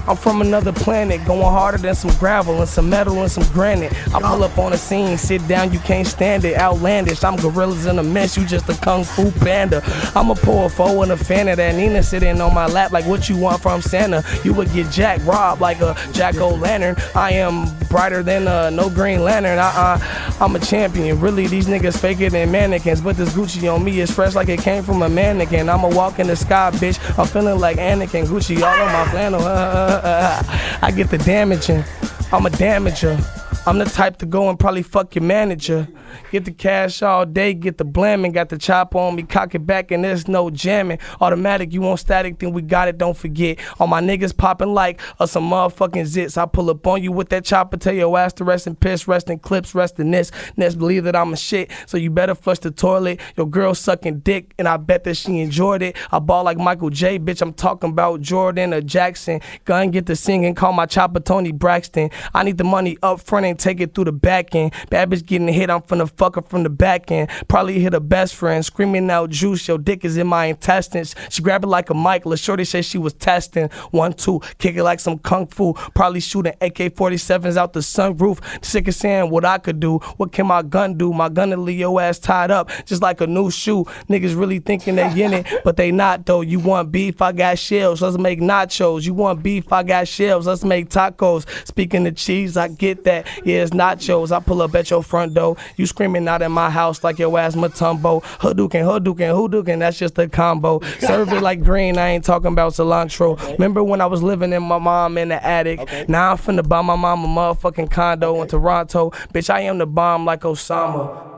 I'm from another planet, going harder than some gravel and some metal and some granite. I pull up on the scene, sit down, you can't stand it. Outlandish, I'm gorillas in a mess, you just a kung fu panda. I'ma pour a foe and a fan of that Nina sitting on my lap like what you want from Santa. You would get Jack robbed like a jack-o'-lantern. I am brighter than no Green Lantern. I'm a champion. Really, these niggas faker than mannequins, but this Gucci on me is fresh like it came from a mannequin. I'ma walk in the sky, bitch. I'm feeling like Anakin. Gucci all on my flannel. I get the damaging. I'm a damager. I'm the type to go and probably fuck your manager. Get the cash all day, get the blamming. Got the chopper on me, cock it back, and there's no jamming. Automatic, you want static, then we got it, don't forget. All my niggas popping like some motherfucking zits. I pull up on you with that chopper, tell your ass to rest in piss, rest in clips, rest in this. Next, believe that I'm a shit, so you better flush the toilet. Your girl sucking dick, and I bet that she enjoyed it. I ball like Michael J, bitch, I'm talking about Jordan or Jackson. Gun get to singing, call my chopper Tony Braxton. I need the money up front and take it through the back end. Bad bitch getting hit, I'm finna fuck her from the back end. Probably hit her best friend, screaming out juice, your dick is in my intestines. She grabbed it like a mic, La Shorty said she was testing. 1, 2, kick it like some kung fu. Probably shooting AK-47s out the sunroof. Sick of saying what I could do. What can my gun do? My gun to leave your ass tied up, just like a new shoe. Niggas really thinking they in it, but they not though. You want beef? I got shells, let's make nachos. You want beef? I got shells, let's make tacos. Speaking of cheese, I get that. Yeah, it's nachos. I pull up at your front door. You screaming out in my house like your ass Matumbo. Hadouken, that's just a combo. Serve it like green, I ain't talking about cilantro. Remember when I was living in my mom in the attic? Now I'm finna buy my mom a motherfucking condo in Toronto. Bitch, I am the bomb like Osama.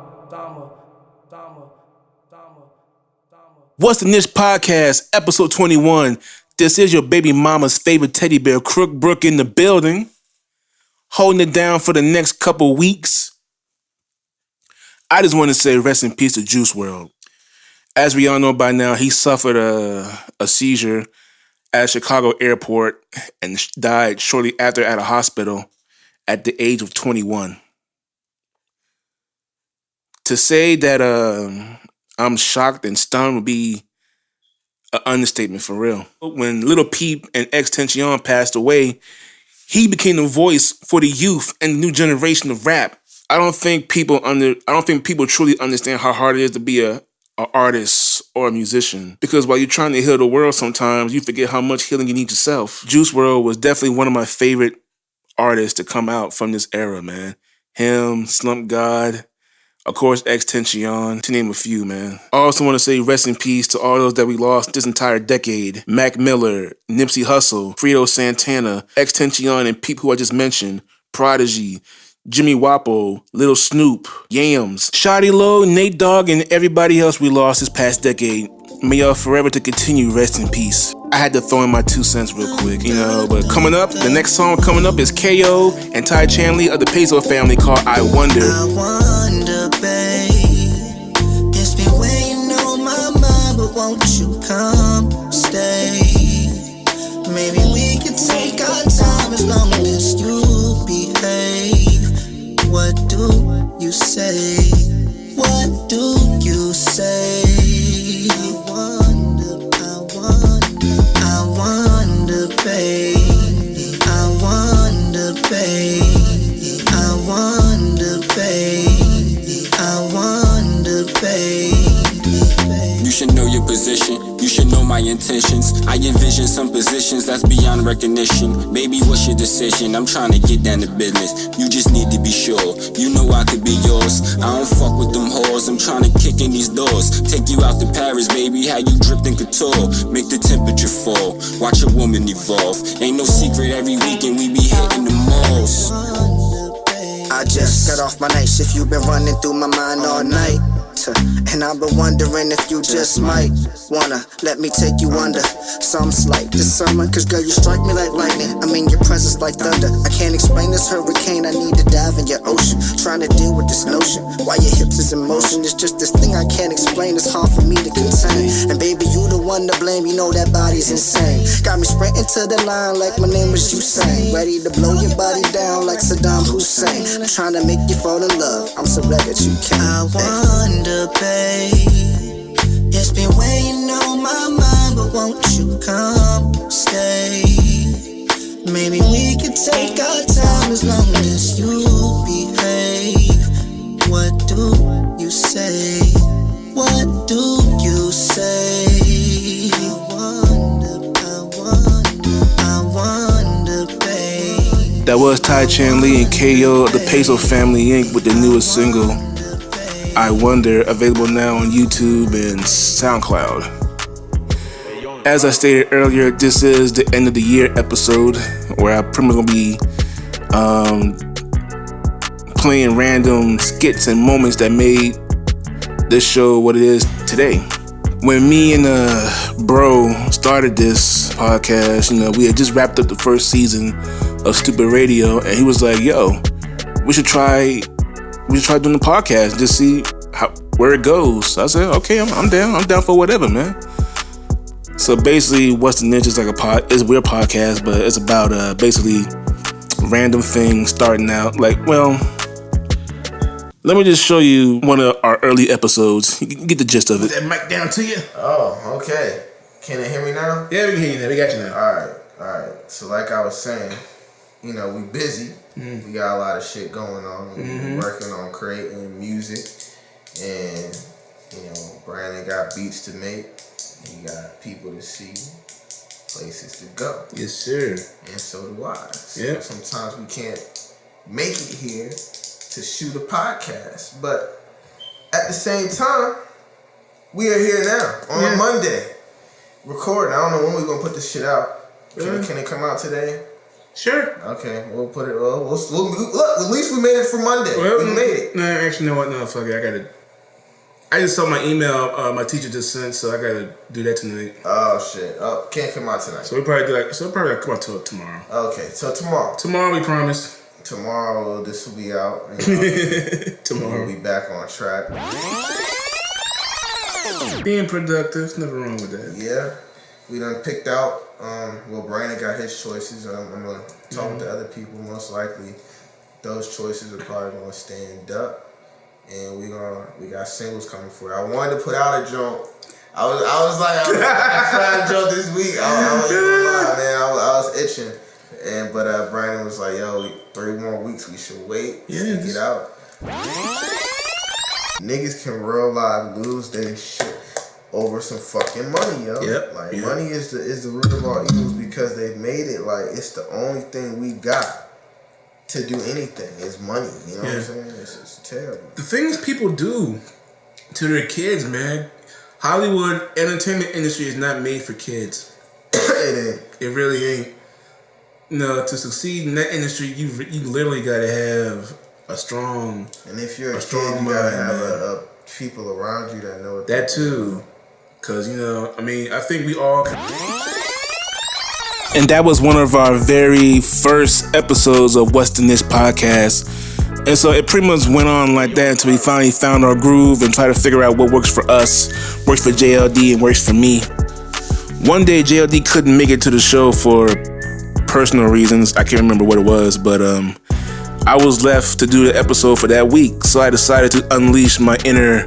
What's the Niche Podcast, episode 21. This is your baby mama's favorite teddy bear, Crookbrook, in the building. Holding it down for the next couple weeks. I just want to say rest in peace to Juice Wrld. As we all know by now, he suffered a seizure at Chicago airport and died shortly after at a hospital at the age of 21. To say that I'm shocked and stunned would be an understatement for real. When Lil Peep and XXXTentacion passed away, he became the voice for the youth and the new generation of rap. I don't think people truly understand how hard it is to be a artist or a musician. Because while you're trying to heal the world, sometimes you forget how much healing you need yourself. Juice Wrld was definitely one of my favorite artists to come out from this era, man. Him, Slump God, of course, XXXTentacion, to name a few, man. I also want to say rest in peace to all those that we lost this entire decade. Mac Miller, Nipsey Hussle, Fredo Santana, XXXTentacion, and people who I just mentioned, Prodigy, Jimmy Wapo, Lil Snoop, Yams, Shawty Lo, Nate Dogg, and everybody else we lost this past decade. May y'all forever to continue rest in peace. I had to throw in my 2 cents real quick, but coming up, the next song coming up is KO and Ty Chanley of the Paso Family called I Wonder. I wonder, babe, it's been weighing on my mind, but won't you come stay? Maybe we could take our time as long as you behave. What do you say? What do you say? I wonder, babe. I wonder, babe. I wonder, babe. I wonder, babe. You should know your position, you should know my intentions. I envision some positions that's beyond recognition. Baby, what's your decision? I'm trying to get down to business. You just need to be sure. You know I could be yours. I don't fuck with them whores. I'm trying to kick in these doors. Take you out to Paris, baby. How you dripped in couture. Make the temperature fall. Watch a woman evolve. Ain't no secret, every weekend we be hitting the malls. I just got off my night shift. You've been running through my mind all night. And I've been wondering if you just might wanna let me take you under some slight this summer. Cause girl, you strike me like lightning. I mean your presence like thunder. I can't explain this hurricane. I need to dive in your ocean, trying to deal with this notion. Why your hips is in motion. It's just this thing I can't explain. It's hard for me to contain. And baby, you the one to blame. You know that body's insane. Got me sprinting to the line like my name was Usain. Ready to blow your body down like Saddam Hussein. I'm trying to make you fall in love. I'm so glad that you came. I wonder, babe, it's been weighing on my mind, but won't you come stay? maybe we could take our time as long as you behave. What do you say? What do you say? I wonder, babe. That was Ty Chan Lee and KO of the Paso Family Inc. with the newest single, I Wonder, available now on YouTube and SoundCloud. As I stated earlier, this is the end of the year episode where I pretty much gonna be playing random skits and moments that made this show what it is today. When me and bro started this podcast, we had just wrapped up the first season of Stupid Radio, and he was like, "Yo, we should try doing the podcast, just see where it goes." So I said, "Okay, I'm down. I'm down for whatever, man." So basically, What's the Niche is like it's a weird podcast, but it's about basically random things starting out. Let me just show you one of our early episodes. You can get the gist of it. Put that mic down to you. Oh, okay. Can they hear me now? Yeah, we can hear you now. We got you now. All right. So like I was saying, we busy. We got a lot of shit going on. We working on creating music. And, Brandon got beats to make. He got people to see, places to go. Yes, sir. And so do I. So yeah. Sometimes we can't make it here to shoot a podcast. But at the same time, we are here now on a Monday. Recording. I don't know when we're going to put this shit out. Can it come out today? Sure. Okay, we'll put it. Look, at least we made it for Monday. Well, we made it. No, actually, you know what? No, fuck it. I just saw my email. My teacher just sent, so I gotta do that tonight. Oh shit! Oh, can't come out tonight. So we probably gotta come out to it tomorrow. Okay, so tomorrow. Tomorrow, we promise. Tomorrow, this will be out. Tomorrow, we'll be back on track. Being productive, nothing wrong with that. Yeah, we done picked out. Brandon got his choices. I'm gonna talk with the other people. Most likely, those choices are probably gonna stand up. And we got singles coming for it. I wanted to put out a joint. I was trying to joke this week. I was itching. But Brandon was like, "Yo, 3 more weeks. We should wait to get out." Niggas can real life lose their shit over some fucking money, yo. Yep. Money is the root of all evils because they've made it like it's the only thing we got to do anything. Is money. You know what I'm saying? It's terrible. The things people do to their kids, man. Hollywood entertainment industry is not made for kids. It ain't. It really ain't. No, to succeed in that industry, you literally gotta have a strong. And if you're a kid, you gotta have people around you that know that too. Cause I think we all. And that was one of our very first episodes of What's the Niche podcast. And so it pretty much went on like that until we finally found our groove and tried to figure out what works for us, works for JLD, and works for me. One day JLD couldn't make it to the show for personal reasons. I can't remember what it was, but I was left to do the episode for that week. So I decided to unleash my inner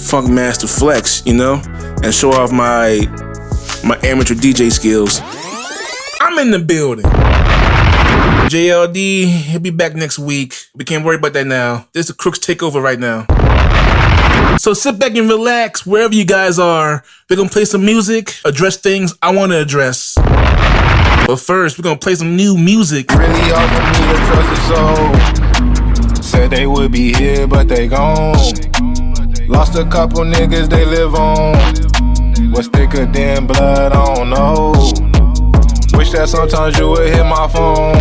funk master flex, and show off my amateur DJ skills. I'm in the building. JLD, he'll be back next week. We can't worry about that now. This is the Crooks takeover right now. So sit back and relax wherever you guys are. We're gonna play some music, address things I wanna address. But first, we're gonna play some new music. Really offered me to trust the soul. Said they would be here, but they gone. Lost a couple niggas, they live on. What's thicker than blood, I don't know. Wish that sometimes you would hit my phone.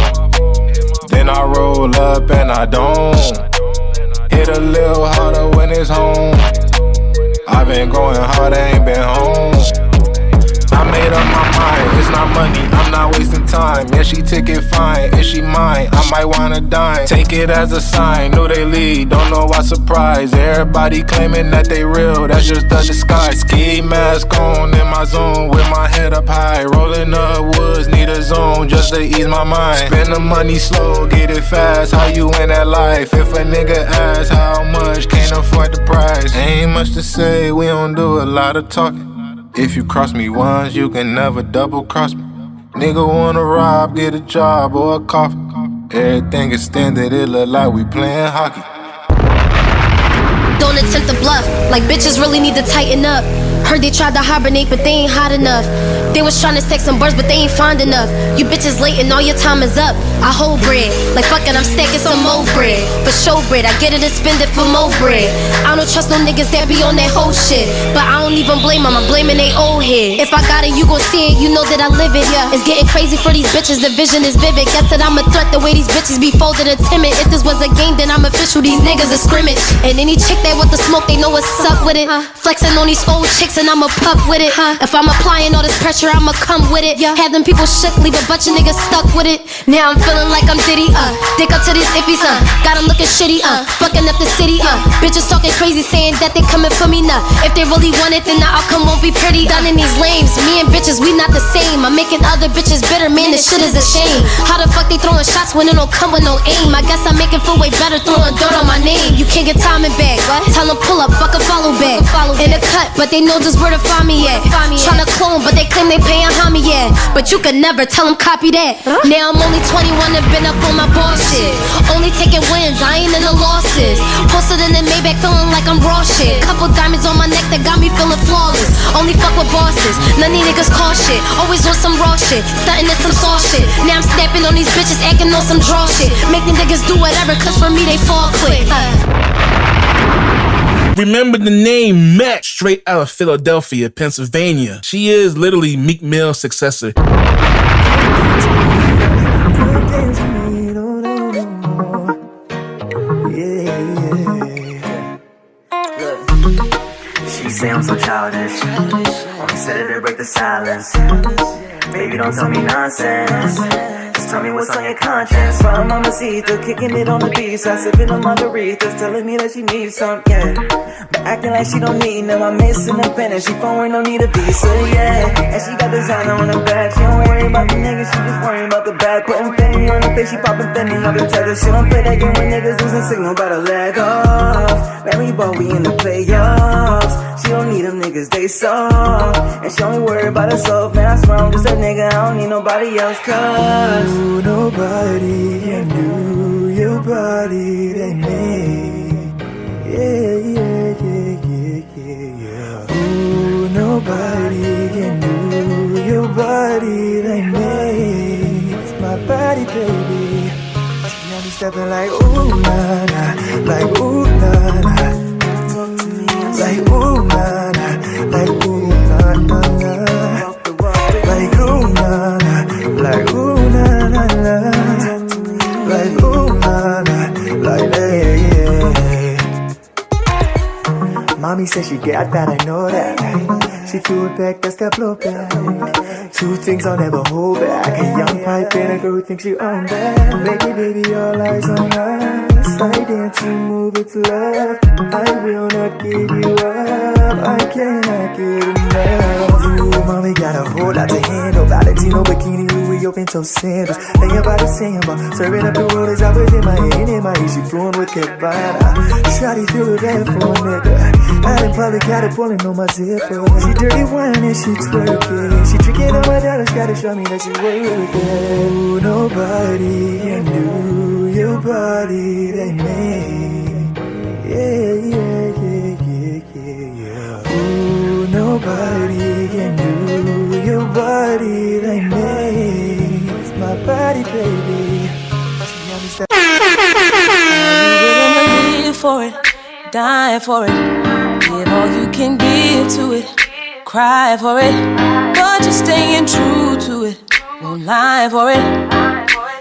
Then I roll up and I don't. Hit a little harder when it's home. I've been going hard, I ain't been home. I made up my mind, it's not money, I'm not wasting time. Yeah, she ticket fine, is she mine? I might wanna dine. Take it as a sign, know they lead, don't know why surprise. Everybody claiming that they real, that's just the disguise. Ski mask on in my zone, with my head up high. Rolling up woods, need a zone, just to ease my mind. Spend the money slow, get it fast, how you in that life? If a nigga asks how much, can't afford the price. Ain't much to say, we don't do a lot of talking. If you cross me once, you can never double cross me. Nigga wanna rob, get a job or a coffee. Everything extended, it look like we playing hockey. Don't attempt to bluff, like bitches really need to tighten up. Heard they tried to hibernate, but they ain't hot enough. They was trying to stack some birds, but they ain't fond enough. You bitches late and all your time is up. I hold bread, like fucking I'm stacking some more bread. For show bread, I get it and spend it for more bread. I don't trust no niggas that be on that whole shit, but I don't even blame them, I'm blaming they old head. If I got it, you gon' see it, you know that I live it. Yeah, it's getting crazy for these bitches, the vision is vivid. Guess that I'm a threat, the way these bitches be folded and timid. If this was a game, then I'm official, these niggas are scrimmage. And any chick that with the smoke, they know what's up with it. Flexing on these old chicks and I'ma pup with it. If I'm applying all this pressure, I'ma come with it. Have them people shook, leave a bunch of niggas stuck with it. Now I'm feeling like I'm Diddy, dick up to these iffies, got them looking shitty, fucking up the city, bitches talking crazy, saying that they coming for me, nah. If they really want it, then the outcome won't be pretty. Done in these lames, me and bitches, we not the same. I'm making other bitches bitter, man, this shit is a shame. How the fuck they throwing shots when it don't come with no aim? I guess I'm making feel way better, throwing dirt on my name. You can't get timing back, tell them pull up, fuck a follow back. In the cut, but they know just where to find me at. Tryna clone, but they claim they paying homie, yeah. But you could never tell them copy that. Now I'm only 21 and been up on my bullshit. Only taking wins, I ain't in the losses. Posted in the Maybach feeling like I'm raw shit. Couple diamonds on my neck that got me feeling flawless. Only fuck with bosses, none of these niggas call shit. Always on some raw shit, stunting in some soft shit. Now I'm snapping on these bitches, acting on some draw shit. Make the niggas do whatever, cause for me they fall quick. Remember the name Matt, straight out of Philadelphia, Pennsylvania. She is literally Meek Mill's successor. She say I'm so childish. Only said it to break the silence. Baby, don't tell me nonsense. Just tell me what's on your conscience. My mamacita, kicking it on the beach. I sipping on margaritas, telling me that she needs some, yeah. But acting like she don't need them. I'm missing the pen and she foreign, don't need a visa, yeah. And she got designer on her back. She don't worry about the niggas, she just worry about the back. Putting Fanny on her face, she popping Fanny on the tether. She don't play that game when niggas losing signal, better leg off. Mary ball, we in the playoffs. She don't need them niggas, they soft. And she only worry about herself, man, I swear I'm just a nigga, I don't need nobody else, cause ooh, nobody can do your body than me. Yeah, yeah, yeah, yeah, yeah, yeah. Ooh, nobody can do your body than me. It's my body, baby. She got me stepping like ooh, nah, nah. Like ooh, nah, nah. Like ooh, nah, nah. Like ooh, nah, nah, nah. Like ooh, nah, nah. Like ooh, nah, nah, nah. Like ooh, nah, nah. Like hey, yeah. Mommy said she got that, I know that. She threw it back, that's that blowback. Two things I'll never hold back. A young pipe and a girl who thinks she own that. Make it, baby, all eyes on us. I dance to move it to love. I will not give you up. I cannot get enough. Ooh, mommy got a whole lot to handle. Valentino bikini, Louis open toe sandals. Lay about the samba, serving up the world as I was in my hand. In my ear, she flowing with Kevana. Shawty threw it back for a nigga. I done probably got it pulling on my zipper. She dirty wine and she twerking. She tricking on my dollars, gotta show me that she worth it. Ooh, nobody can do your body than me. Yeah, yeah, yeah, yeah, yeah, yeah. Ooh, nobody can do your body than me. It's my body, baby. She got me stepping. Are you willing to live for it? Die for it? Give all you can give to it. Cry for it, but you're staying true to it. Won't lie for it.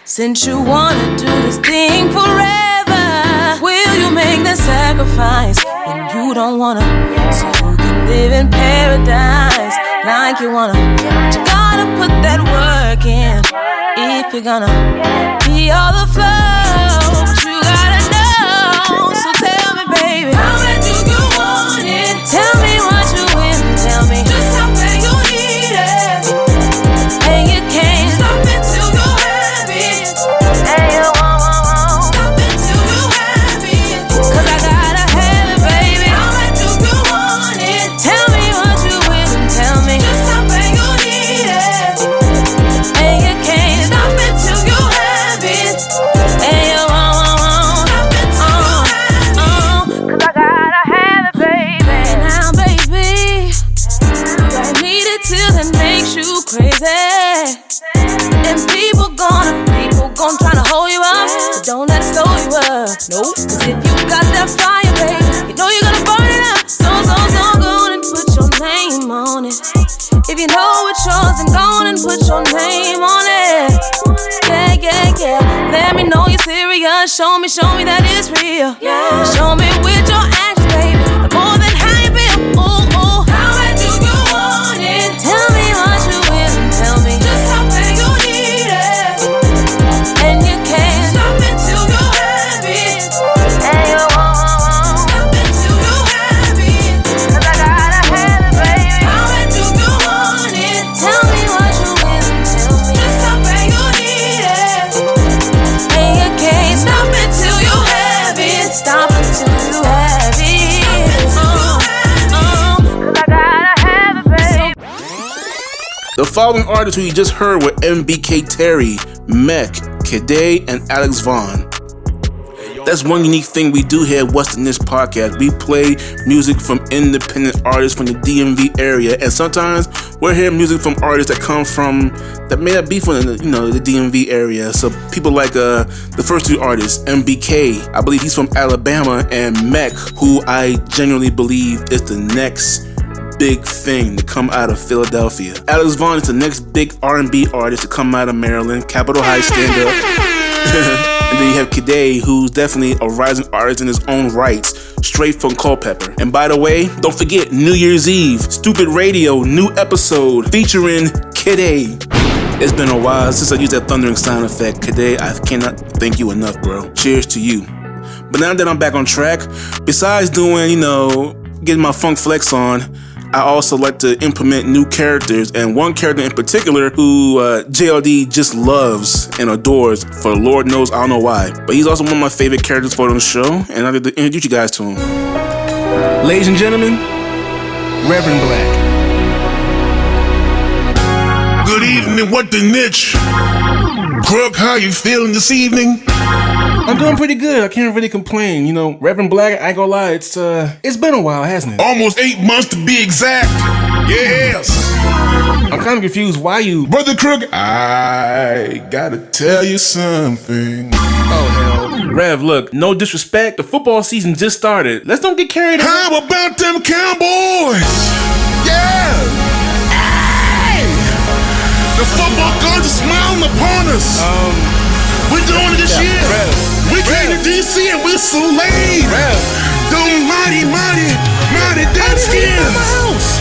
Since you wanna do this thing forever, will you make the sacrifice when you don't wanna? So you can live in paradise like you wanna. But you gotta put that work in if you're gonna be all the flow. But you gotta know. So tell me, baby, how bad do you want it? Tell me what you in. Tell me just how bad you need it. And you can't stop it till you're happy. And you won't stop it till you're happy. Cause I gotta have it, baby. How bad do you want it? Tell me what you in. Tell me just how bad you need it. And And people gonna try to hold you up, but don't let it slow you up. Nope. Cause if you got that fire, baby, you know you're gonna burn it up. So go and put your name on it. If you know it's yours, then go and put your name on it. Yeah. Let me know you're serious. Show me that it's real. Yeah. Show me with your actions, baby, more than how you feel. Ooh. How bad do you want it? Tell me what you will and tell me just how bad you need it. And you can't stop until you have it. And you won't stop until you have it. Cause I gotta have it, baby. How bad do you want it? Tell me what you will and tell me just how bad you need it. And you can't stop until you have it. Stop until you have it. Cause I gotta have it, baby. The following artists who you just heard were MBK Terry, Mech, Kidday, and Alex Vaughn. That's one unique thing we do here at What's in This podcast. We play music from independent artists from the DMV area, and sometimes we're hearing music from artists that may not be from the DMV area. So people like the first two artists, MBK, I believe he's from Alabama, and Mech, who I genuinely believe is the next big thing to come out of Philadelphia. Alex Vaughn is the next big R&B artist to come out of Maryland, Capitol High stand up. And then you have Kidday, who's definitely a rising artist in his own rights, straight from Culpeper. And by the way, don't forget New Year's Eve, Stupid Radio, new episode featuring Kidday. It's been a while since I used that thundering sound effect. Kidday, I cannot thank you enough, bro. Cheers to you. But now that I'm back on track, besides doing, getting my funk flex on, I also like to implement new characters, and one character in particular who JLD just loves and adores for Lord knows I don't know why. But he's also one of my favorite characters for the show, and I'd like to introduce you guys to him. Ladies and gentlemen, Reverend Black. Good evening, what the niche? Crook, how you feeling this evening? I'm doing pretty good. I can't really complain. Reverend Black, I ain't gonna lie, it's been a while, hasn't it? Almost 8 months to be exact. Yes. I'm kind of confused. Why you? Brother Crook, I gotta tell you something. Oh, hell. Rev, look, no disrespect. The football season just started. Let's don't get carried away. How about them Cowboys? Yeah. Hey. The football gods are smiling upon us. We're doing it this year. We came to DC and we're so late. Them mighty Deadskins.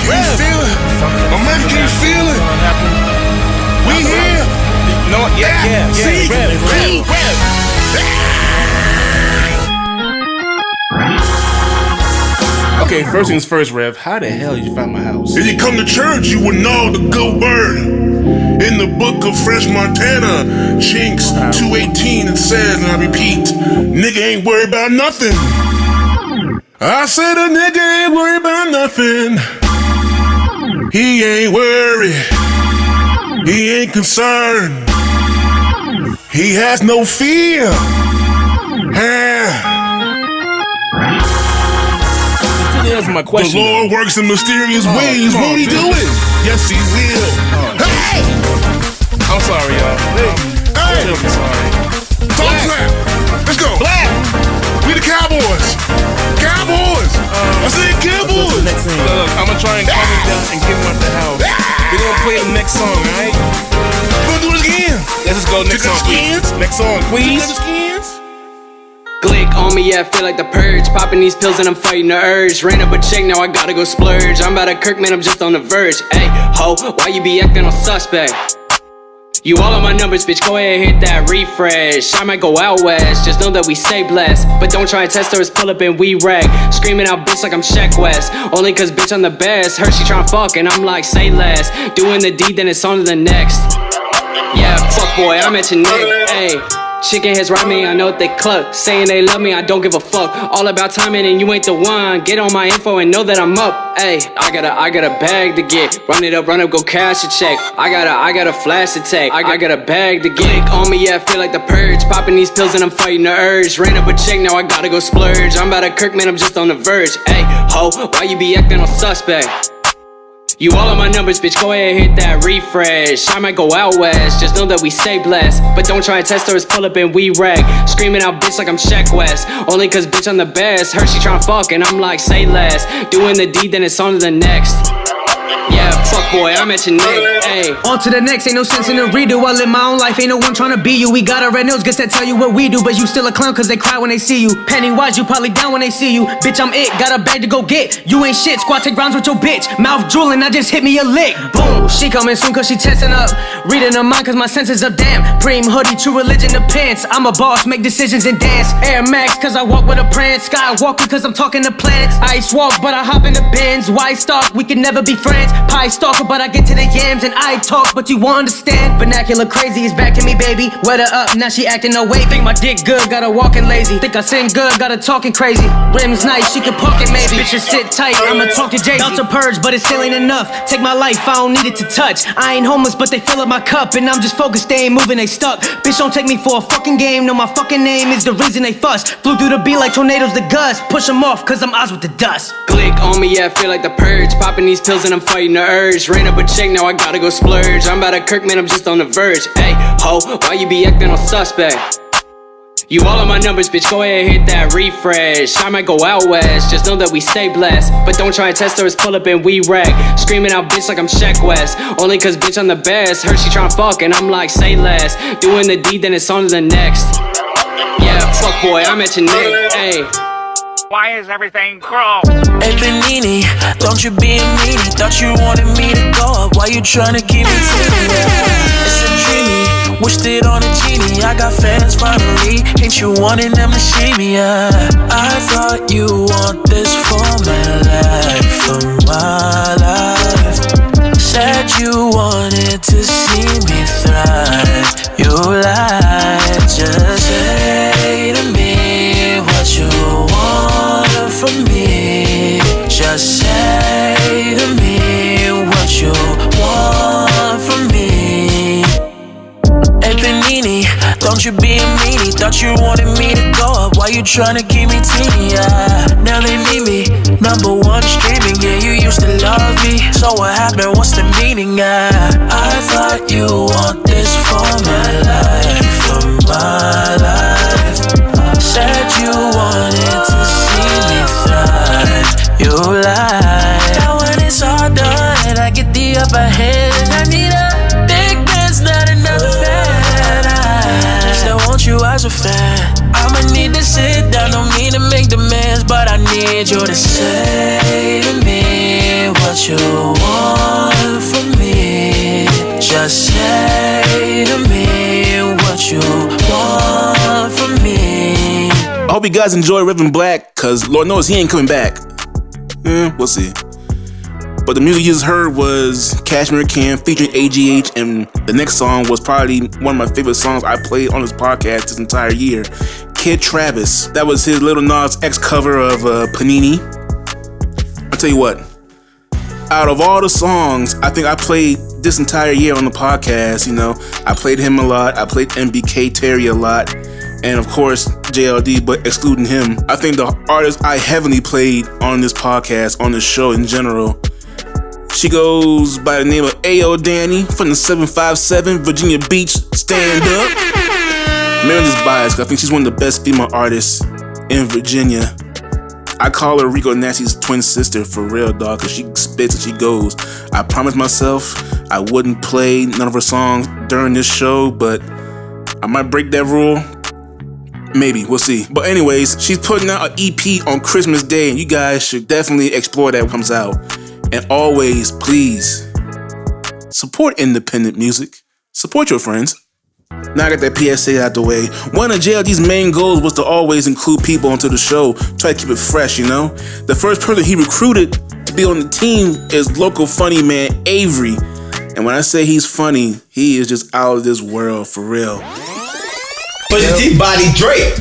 Can you feel it? My man, can you feel it? We here. No, yeah. See? Okay, first things first, Rev. How the hell did you find my house? If you come to church, you would know the good word. In the book of Fresh Montana, Chinks 2:18, it says, and I repeat, nigga ain't worried about nothing. I said a nigga ain't worried about nothing. He ain't worried. He ain't concerned. He has no fear. Answer my question. The Lord works in mysterious ways. Won't he do it? Yes, he will. Hey! I'm sorry, y'all. Hey! I'm sorry. Talk clap. Let's go. Black. We the Cowboys. I said Cowboys. Look, I'm gonna try and calm him down and get him out the house. We're gonna play the next song, alright? We're gonna do it again. Let's just go next song, please. Next song, please. Glick on me, yeah, I feel like the purge. Popping these pills and I'm fighting the urge. Ran up a check, now I gotta go splurge. I'm about to Kirk, man, I'm just on the verge. Hey, ho, why you be acting all suspect? You all on my numbers, bitch, go ahead, hit that refresh. I might go out west, just know that we stay blessed. But don't try to test us, pull up and we wreck. Screaming out bitch like I'm Shaq West. Only cause bitch I'm the best. Her she tryna fuck and I'm like, say less. Doing the deed, then it's on to the next. Yeah, fuck boy, I'm at your neck, ayy. Chicken heads ride me, I know what they cluck. Saying they love me, I don't give a fuck. All about timing and you ain't the one. Get on my info and know that I'm up. Ayy, I got a bag to get. Run up, go cash a check. I got a flash to take. I got a bag to get. On me, yeah, I feel like the purge. Popping these pills and I'm fighting the urge. Ran up a check, now I gotta go splurge. I'm about to Kirk, man, I'm just on the verge. Ayy, ho, why you be acting all suspect? You all on my numbers, bitch, go ahead, hit that refresh. I might go out west, just know that we stay blessed. But don't try to test us, pull up and we rag. Screaming out bitch like I'm Sheck West. Only cause bitch I'm the best. Her she tryna fuck and I'm like, say less. Doing the deed, then it's on to the next. Yeah, fuck boy, I'm at your neck, ayy. On to the next, ain't no sense in the redo. I live my own life, ain't no one tryna be you. We got our red nose, guess that tell you what we do. But you still a clown cause they cry when they see you. Pennywise, you probably down when they see you. Bitch, I'm it, got a bag to go get. You ain't shit, squat, take rounds with your bitch. Mouth drooling, I just hit me a lick. Boom, she coming soon cause she testing up. Reading her mind cause my senses up, damn. Preem hoodie, true religion, the pants. I'm a boss, make decisions and dance. Air Max cause I walk with a prance. Skywalking cause I'm talking to planets. Ice walk but I hop in the bins. White stalk, we can never be friends. Pie stalker but I get to the yams and I talk but you won't understand. Vernacular crazy is back to me baby. Wet her up, now she acting no way. Think my dick good, got her walking lazy. Think I sing good, got her talking crazy. Rims nice, she can park it maybe. Bitches sit tight, I'ma talk to Jay-Z. About to purge but it still ain't enough. Take my life, I don't need it to touch. I ain't homeless but they fill up my cup. And I'm just focused, they ain't moving, they stuck. Bitch don't take me for a fucking game. No, my fucking name is the reason they fuss. Flew through the beat like tornadoes the gust. Push them off cause I'm Oz with the dust. Click on me, yeah, I feel like the purge. Popping these pills and I'm fighting the urge. Ran up a check, now I gotta go splurge. I'm about to Kirk, man, I'm just on the verge. Hey, ho, why you be acting all suspect? You all on my numbers, bitch, go ahead, hit that refresh. I might go out west, just know that we stay blessed. But don't try to test us, pull up and we rag. Screaming out bitch like I'm Sheck West. Only cause bitch I'm the best. Her she tryna fuck and I'm like, say less. Doing the deed, then it's on to the next. Yeah, fuck boy, I'm at your neck, ayy. Why is everything chrome? Hey Benini, don't you be a meanie. Thought you wanted me to go up. Why you tryna keep me teeny? It's a dreamy, wished it on a genie. I got fans finally, ain't you wanting them to see me? I thought you want this for my life, for my life. Said you wanted to see me thrive. You lied, just say to me what you want from me. Just say to me what you want from me. Hey Benini, don't you be a meanie. Thought you wanted me to go up. Why you tryna keep me teeny? Now they need me, #1 streaming. Yeah, you used to love me. So what happened? What's the meaning? I thought you want this for my life, for my life. Said you wanted to see me thrive. You lied. Now when it's all done, I get the upper hand. And I need a big man's not another fan. I still want you as a fan. I'ma need to sit down, don't mean to make demands, but I need you to say to me what you want from me. Just say to me what you want from me. I hope you guys enjoy Reverend Black, cause Lord knows he ain't coming back. We'll see. But the music you just heard was Cashmere Cam featuring AGH, and the next song was probably one of my favorite songs I played on this podcast this entire year. Kid Travis. That was his Lil Nas X cover of Panini. I'll tell you what, out of all the songs I think I played this entire year on the podcast, you know, I played him a lot, I played MBK Terry a lot, and of course JLD, but excluding him, I think the artist I heavily played on this podcast, on this show in general, she goes by the name of Ayo Danny from the 757 Virginia Beach Stand Up. Maybe I'm just biased, because I think she's one of the best female artists in Virginia. I call her Rico Nasty's twin sister for real, dog, because she spits and she goes. I promised myself I wouldn't play none of her songs during this show, but I might break that rule. Maybe, we'll see. But anyways, she's putting out an EP on Christmas Day, and you guys should definitely explore that when it comes out. And always, please, support independent music. Support your friends. Now I got that PSA out the way. One of JLD's main goals was to always include people onto the show, try to keep it fresh, you know? The first person he recruited to be on the team is local funny man Avery. And when I say he's funny, he is just out of this world, for real. Pusha T body Drake.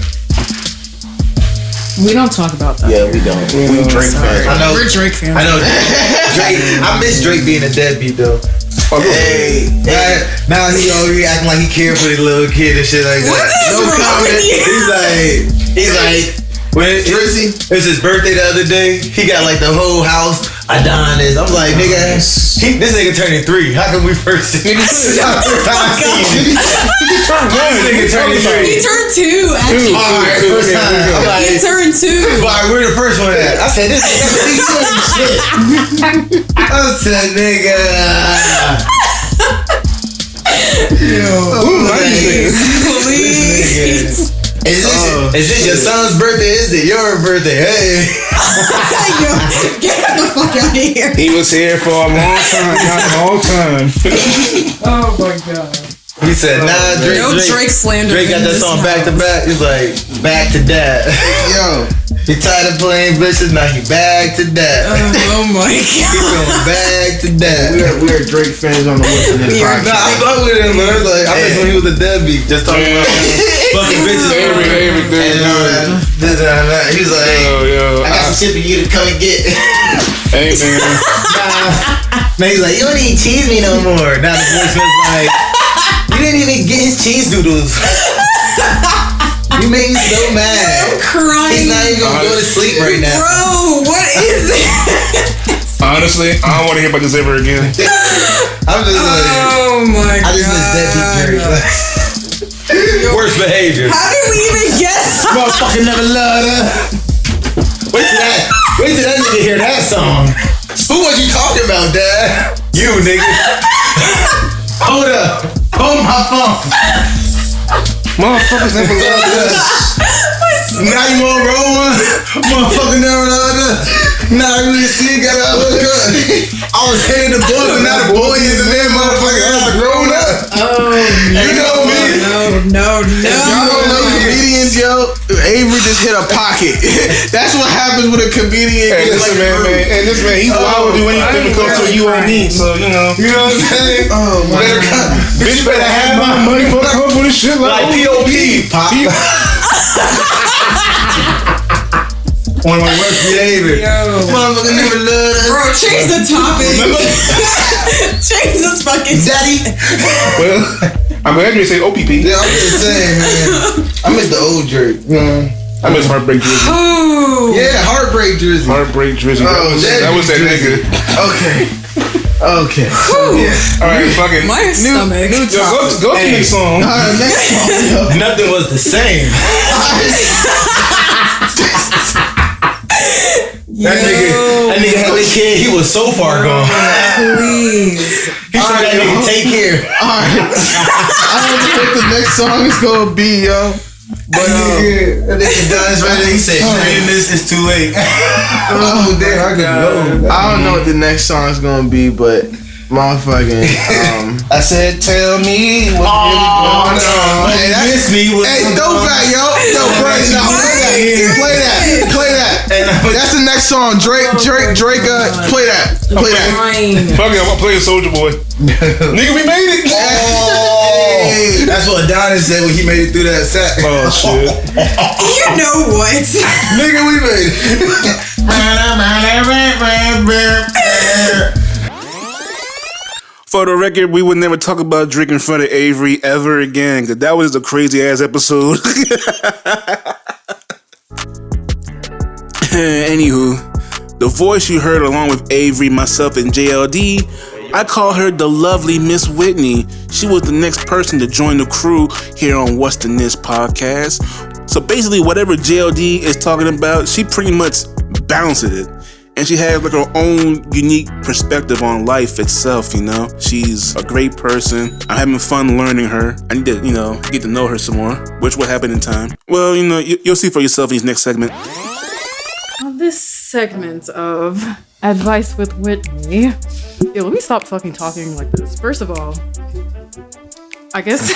We don't talk about that. Yeah, we don't. We Drake fans. I know. We're Drake fans. I know. Drake. I miss Drake being a deadbeat though. Hey, now he over here acting like he cared for the little kid and shit like that. No comment. He's like, when it was his birthday the other day, he got like the whole house Adonis. I'm like, nigga, this nigga turning 3. How can we first see this? First time seeing it. He turned 2. Actually. Alright, first time. I'm like, He turned 2. Alright, we're the first one at. I said, this nigga, shit. I said, nigga. Please. Is this your son's birthday? Is it your birthday? Hey. Yo, get the fuck out of here. He was here for a long time. Oh my god. He said, nah, Drake. No Drake slander. Drake got that song back to back. He's like, back to that. Yo. He tired of playing bitches, now he back to that. Oh my god. He going back to that. We are Drake fans on the What's in This podcast. Nah, I fuck with him, man. Like, I miss when he was a deadbeat, just talking about fucking bitches. Avery, He was like, I got some shit for you to come and get. Hey, man. Man, he's like, you don't even tease me no more. Now the voice was like, you didn't even get his cheese doodles. You made me so mad. I'm crying. He's not even gonna go to sleep right now. Bro, what is it? Honestly, I don't want to hear about this ever again. I'm just like, oh my god. I just miss deadbeat Jerry. Worst behavior. How did we even guess? Motherfucking never loved her. Wait till that nigga hear that song. Who was you talking about, Dad? You, nigga. Hold up. Hold my phone. Motherfuckers never loved us. Now you wanna roll one? Motherfucker never loved us. Now you really see got a look up. I was hating the boy, but now the boy is a man, motherfucker. I'm grown up. Oh, you know me. No. Y'all don't know comedians, yo. Avery just hit a pocket. That's what happens with a comedian. Hey, listen, man. And this man, he's wild to do anything because of you or me. So, you know. You know what I'm saying? Oh, my God. Bitch better have my money for come for this shit. Like P.O.P. Pop. One of my worst behavior. Motherfucker never loved us. Bro, change the topic. Change this fucking Daddy. Well, I'm glad you say OPP. Yeah, I'm just saying, man. I miss the old Drake. I miss Heartbreak Drizzy. Oh. Yeah, Heartbreak Drizzy. Heartbreak Drizzy. That was that nigga. Okay. Yeah. All right, fucking. My stomach. Go to the song. Next song. Nothing was the same. That nigga had a kid. He was so far gone. Please. He told that nigga take care. Alright. I don't know what the next song is gonna be, yo. But that nigga done his right. He said, "Reading this is too late." Oh damn! I don't know what the next song is gonna be, but motherfucking. I said, "Tell me what's really going on." Hey, that miss me. Hey, throw back, yo. Yo, play that. That's the next song. Drake. Play that. Play that. Fuck it, I'm gonna play a Soulja Boy. Nigga, we made it. Hey, that's what Adonis said when he made it through that set. Oh shit. You know what? Nigga, we made it. For the record, we would never talk about Drake in front of Avery ever again, because that was a crazy ass episode. Anywho, the voice you heard along with Avery, myself, and JLD, I call her the lovely Miss Whitney. She was the next person to join the crew here on What's the This podcast. So basically, whatever JLD is talking about, she pretty much bounces it. And she has like her own unique perspective on life itself, you know? She's a great person. I'm having fun learning her. I need to, get to know her some more, which will happen in time. Well, you'll see for yourself in this next segment. This segment of Advice with Whitney. Yo, let me stop fucking talking like this. First of all, I guess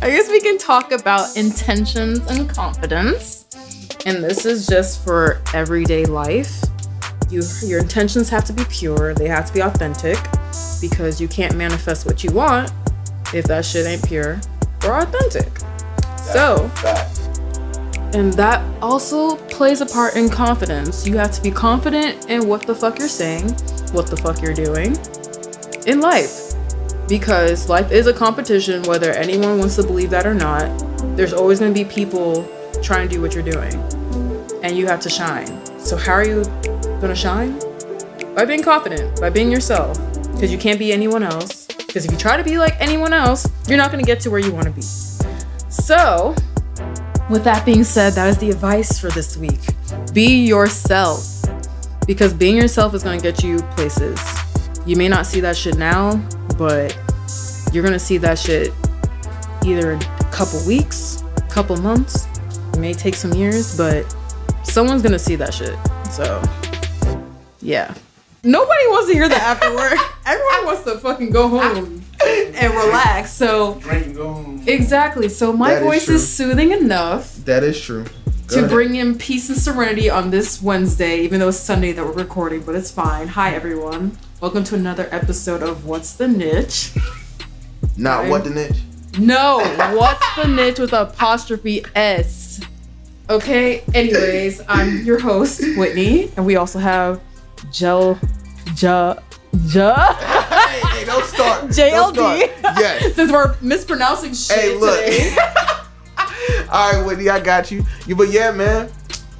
we can talk about intentions and confidence. And this is just for everyday life. Your intentions have to be pure. They have to be authentic, because you can't manifest what you want if that shit ain't pure or authentic. And that also plays a part in confidence. You have to be confident in what the fuck you're saying, what the fuck you're doing in life. Because life is a competition, whether anyone wants to believe that or not. There's always gonna be people trying to do what you're doing. And you have to shine. So how are you gonna shine? By being confident, by being yourself. Because you can't be anyone else. Because if you try to be like anyone else, you're not gonna get to where you wanna be. So, with that being said, that is the advice for this week. Be yourself. Because being yourself is gonna get you places. You may not see that shit now, but you're gonna see that shit either in a couple weeks, couple months. It may take some years, but someone's gonna see that shit. So, yeah. Nobody wants to hear that after work. Everyone wants to fucking go home and relax. So, Drink and go home. Exactly. So my voice is soothing enough. That is true. To bring in peace and serenity on this Wednesday, even though it's Sunday that we're recording, but it's fine. Hi everyone. Welcome to another episode of What's the Niche? Not what the niche? No, What's the Niche with apostrophe S. Okay, anyways, I'm your host, Whitney, and we also have Hey, don't start. JLD. Don't start. Yes. Since we're mispronouncing shit today. All right, Whitney, I got you. But yeah, man.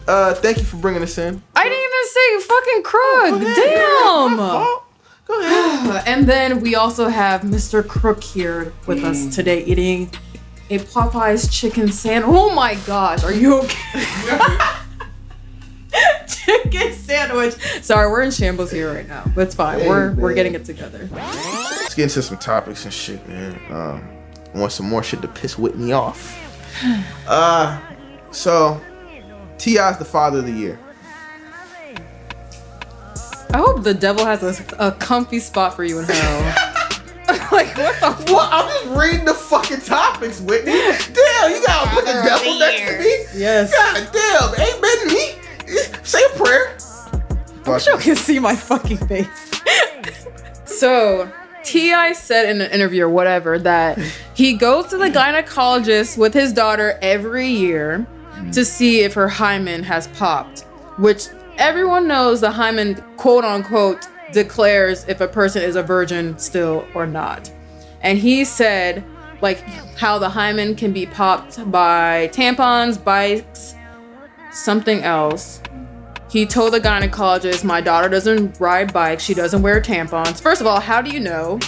Thank you for bringing us in. I didn't even say fucking Crook. Damn. Go ahead. And then we also have Mr. Crook here with us today eating a Popeye's chicken sandwich. Oh my gosh, are you okay? Chicken sandwich. Sorry, we're in shambles here right now, but it's fine. Hey, we're getting it together. Let's get into some topics and shit, man. I want some more shit to piss Whitney off. So T.I.'s the father of the year. I hope the devil has a comfy spot for you in hell. Like, what the fuck? Well, I'm just reading the fucking topics, Whitney. Damn, you gotta put the devil next to me? Yes. God damn, ain't better than me. Say a prayer. I wish y'all can see my fucking face. So, T.I. said in an interview or whatever that he goes to the gynecologist with his daughter every year to see if her hymen has popped, which everyone knows the hymen, quote unquote, declares if a person is a virgin still or not. And he said, like, how the hymen can be popped by tampons, bikes, something else. He told the gynecologist, my daughter doesn't ride bikes, she doesn't wear tampons. First of all, how do you know?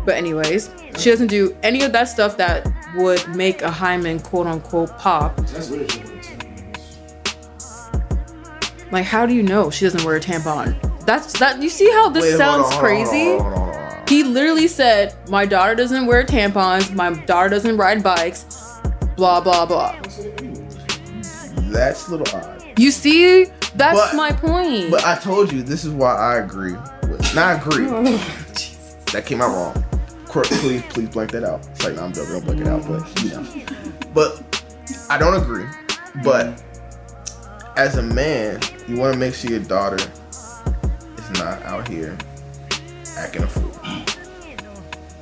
But anyways, she doesn't do any of that stuff that would make a hymen, quote unquote, pop. Like, how do you know she doesn't wear a tampon? That. You see how this sounds crazy? Hold on. He literally said, my daughter doesn't wear tampons, my daughter doesn't ride bikes, blah, blah, blah. That's a little odd. You see? That's my point. But I told you, this is why I agree. Not agree. That came out wrong. Please blank that out. It's like, no, I'm joking, don't blank it out, but you know. But I don't agree. But as a man, you want to make sure your daughter is not out here acting a fool.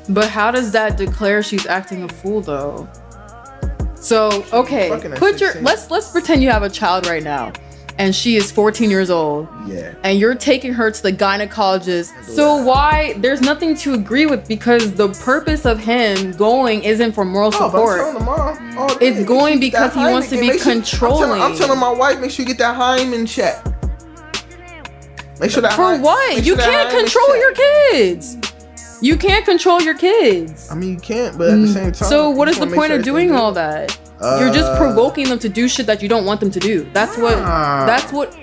But how does that declare she's acting a fool though? So, okay, let's pretend you have a child right now and she is 14 years old. Yeah. And you're taking her to the gynecologist. So why? There's nothing to agree with because the purpose of him going isn't for moral support. I'm telling the mom, it's going because he wants to be controlling. I'm telling my wife, make sure you get that hymen check. Make sure that For what? You can't control your kids. You can't control your kids. I mean, you can't, but at the same time. So what is the point of doing all that? You're just provoking them to do shit that you don't want them to do. That's what.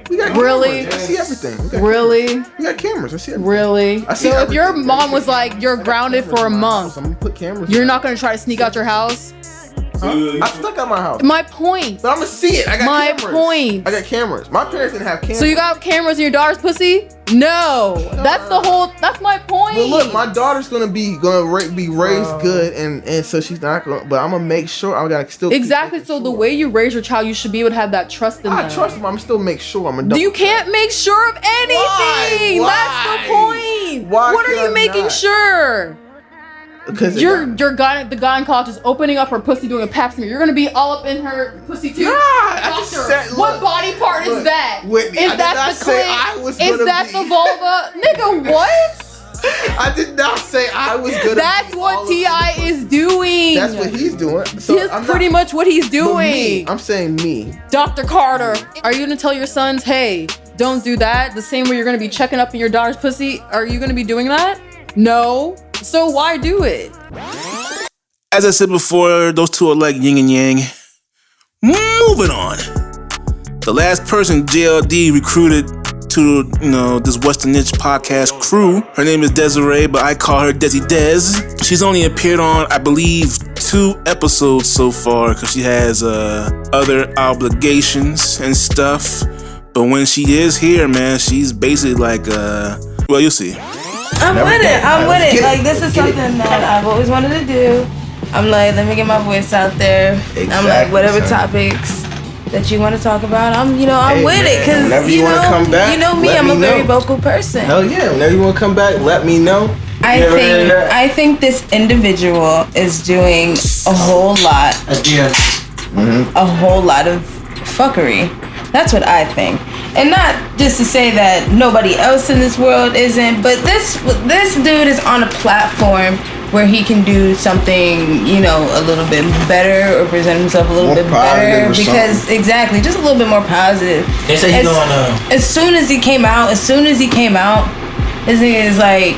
We got really. Cameras. I see everything. Really. We got cameras. I see everything. Really. I see so everything. if your mom was like, you're grounded for a month, I'm gonna put cameras. You're not gonna try to sneak out your house. Huh? I stuck at my house. My point. But I'm gonna see it. I got my cameras. point. I got cameras. My parents didn't have cameras. So you got cameras in your daughter's pussy? No. That's the whole. That's my point. But look, my daughter's gonna be raised good, and so she's not gonna. But I'm gonna make sure I gotta still. Exactly. So the way you raise your child, you should be able to have that trust in them. I trust them. I'm still make sure I'm a. You can't make sure of anything. Why? That's the point. Why what are you making sure? Because the gynecologist is opening up her pussy doing a pap smear. You're gonna be all up in her pussy too. What body part is that? Whitney, is that the clit? Is that the vulva? Nigga, what? I did not say I was gonna. That's what T.I. is doing. That's what he's doing. So That's pretty much what he's doing. I'm saying me. Dr. Carter, are you gonna tell your sons, hey, don't do that. The same way you're gonna be checking up in your daughter's pussy. Are you gonna be doing that? No. So why do it? As I said before, those two are like yin and yang. Moving on. The last person JLD recruited to, this Western Niche podcast crew, her name is Desiree, but I call her Desi Des. She's only appeared on, I believe, 2 episodes so far because she has other obligations and stuff. But when she is here, man, she's basically like, well, you'll see. I'm with it. Like, this is something that I've always wanted to do. I'm like, let me get my voice out there. Exactly. I'm like, whatever topics that you want to talk about, I'm with it. Cause whenever you want to come back, you know me, I'm a very vocal person. Hell yeah, whenever you want to come back, let me know. I think this individual is doing a whole lot. A whole lot of fuckery. That's what I think. And not just to say that nobody else in this world isn't, but this dude is on a platform where he can do something, a little bit better or present himself a little bit better. Because exactly, just a little bit more positive. They say he's going as soon as he came out, this thing is like,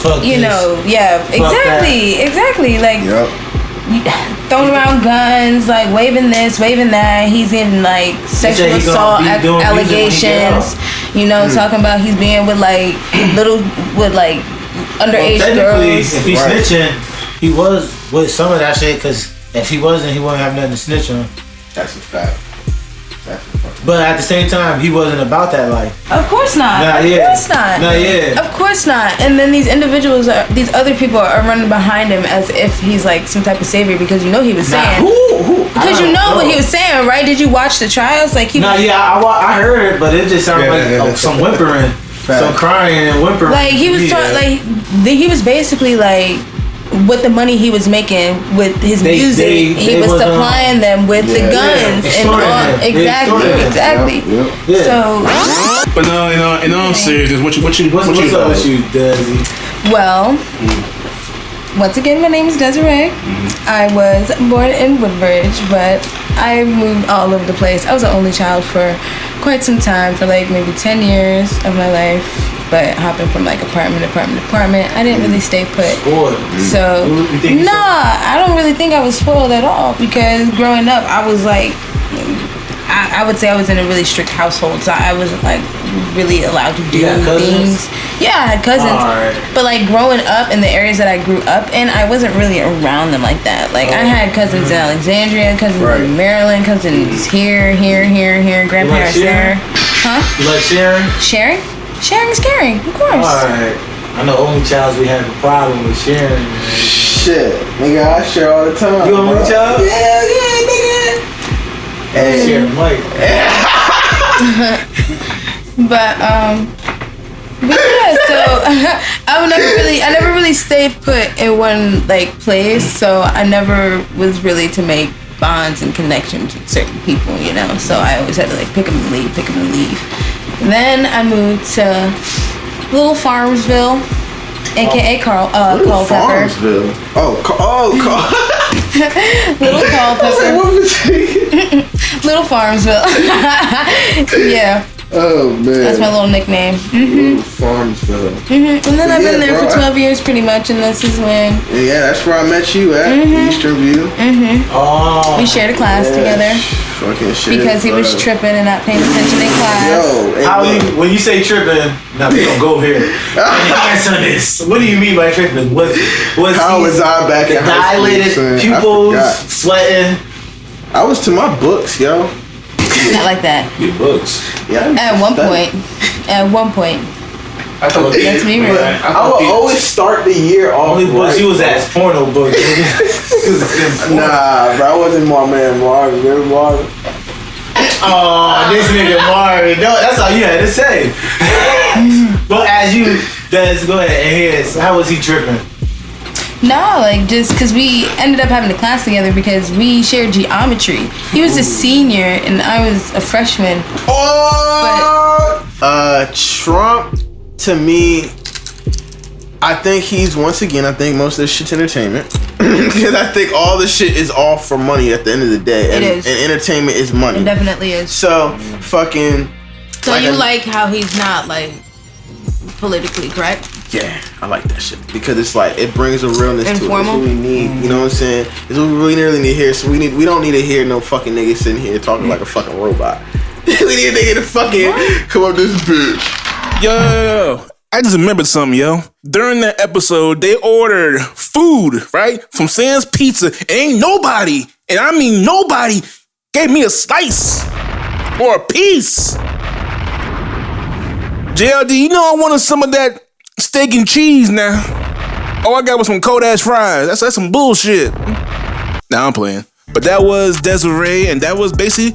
fuck exactly. Like, throwing around guns, like waving this, waving that. He's getting like sexual assault allegations. Talking about he's being with like underage girls. If he's snitching, he was with some of that shit. Because if he wasn't, he wouldn't have nothing to snitch on. That's a fact. But at the same time, he wasn't about that life. Of course not. Of course not. And then these other people are running behind him as if he's like some type of savior because he was saying. Because what he was saying, right? Did you watch the trials? Like I heard it, but it just sounded like some whimpering, some crying and whimpering. Like he was he was basically like, with the money he was making with his music, he was supplying them with the guns and all. Exactly. Yeah. So, but no, in all seriousness, what's up with you, Desi? Well, once again, my name is Desiree. I was born in Woodbridge, but I moved all over the place. I was the only child for quite some time, for like maybe 10 years of my life. But hopping from like apartment to apartment, I didn't really stay put. So, I don't really think I was spoiled at all because growing up, I was like, I would say I was in a really strict household, so I wasn't like really allowed to do things. Yeah, I had cousins, but like growing up in the areas that I grew up in, I wasn't really around them like that. Like I had cousins in Alexandria, cousins in Maryland, cousins here, grandparents there. Huh? You like sharing? Sharing? Sharing is caring, of course. Alright. I know only child we have a problem with sharing. Man. Shit, nigga, I share all the time. You only child? Yeah, nigga. Hey, share the mic. But yeah, so I never really stayed put in one like place, so I never was really to make bonds and connections with certain people, so I always had to like pick them and leave. Then I moved to Little Farmsville, aka Culpeper. Farmsville. Little Culpeper. Little Farmsville. Yeah. Oh man. That's my little nickname. Little Farmsville. And then I've been there for 12 years pretty much, and this is when. Yeah, that's where I met you at Eastern View. Oh. We shared a class together. Fucking shit. Because he was tripping and not paying attention in class. When you say tripping, now we don't go here. Answer this. What do you mean by tripping? How was I back in high school? Dilated pupils, sweating. I was to my books, yo. Not like that. Your books. Yeah. At one point. That's me, right? I would always start the year off. Only books you was at porno books. Nah, bro, I wasn't my man Marvin. Remember Marvin? Oh, this nigga Marvin. No, that's all you had to say. But as you, Des, go ahead and hear this. How was he tripping? No, like just because we ended up having a class together because we shared geometry. He was a senior and I was a freshman. Trump, to me, I think most of this shit's entertainment. Because I think all this shit is all for money at the end of the day. It is. And entertainment is money. It definitely is. So, fucking So you like how he's not like politically correct? Yeah, I like that shit because it's like it brings a realness to it. It's what we need. You know what I'm saying? It's what we really need to hear. So we don't need to hear no fucking nigga sitting here talking like a fucking robot. We need a nigga to fucking come up this bitch. Yo, I just remembered something, yo. During that episode, they ordered food, right? From Sam's Pizza. Ain't nobody, and I mean nobody, gave me a slice or a piece. JLD, you know I wanted some of that steak and cheese now. All I got was some cold ass fries. That's some bullshit. Nah, I'm playing. But that was Desiree, and that was basically,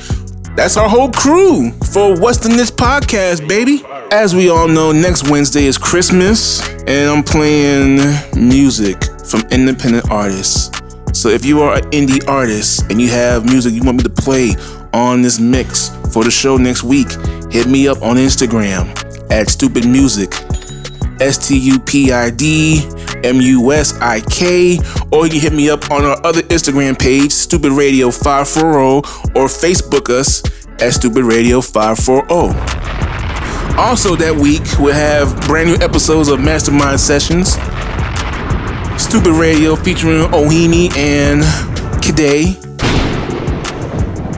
that's our whole crew for What's the Niche podcast, baby. As we all know, next Wednesday is Christmas, and I'm playing music from independent artists. So if you are an indie artist and you have music you want me to play on this mix for the show next week, hit me up on Instagram at Stupid Music, STUPIDMUSIK, or you can hit me up on our other Instagram page, Stupid Radio 540, or Facebook us at Stupid Radio 540. Also that week, we'll have brand new episodes of Mastermind Sessions, Stupid Radio featuring Ohini and Kidday.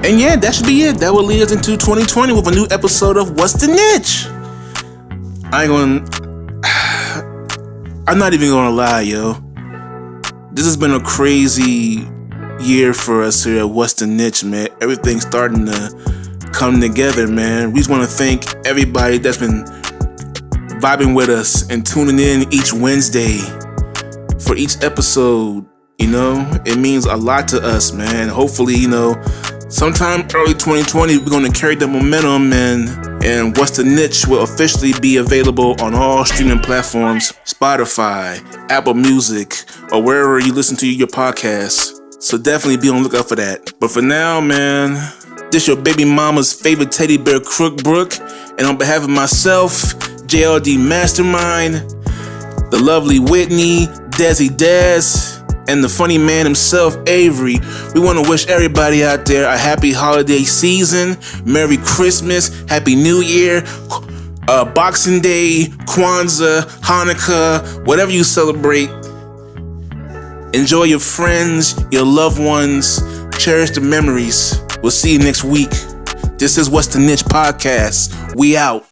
And yeah, that should be it. That will lead us into 2020 with a new episode of What's the Niche? I'm not even gonna lie, yo. This has been a crazy year for us here at What's the Niche, man. Everything's starting to come together, man. We just want to thank everybody that's been vibing with us and tuning in each Wednesday for each episode. You know, it means a lot to us, man. Hopefully, you know, sometime early 2020, we're going to carry the momentum, and What's the Niche will officially be available on all streaming platforms, Spotify, Apple Music, or wherever you listen to your podcasts. So definitely be on the lookout for that. But for now, man, this your baby mama's favorite teddy bear, Crookbrook. And on behalf of myself, JLD Mastermind, the lovely Whitney, Desi Des, and the funny man himself, Avery, we want to wish everybody out there a happy holiday season, Merry Christmas, Happy New Year, Boxing Day, Kwanzaa, Hanukkah, whatever you celebrate. Enjoy your friends, your loved ones, cherish the memories. We'll see you next week. This is What's the Niche podcast. We out.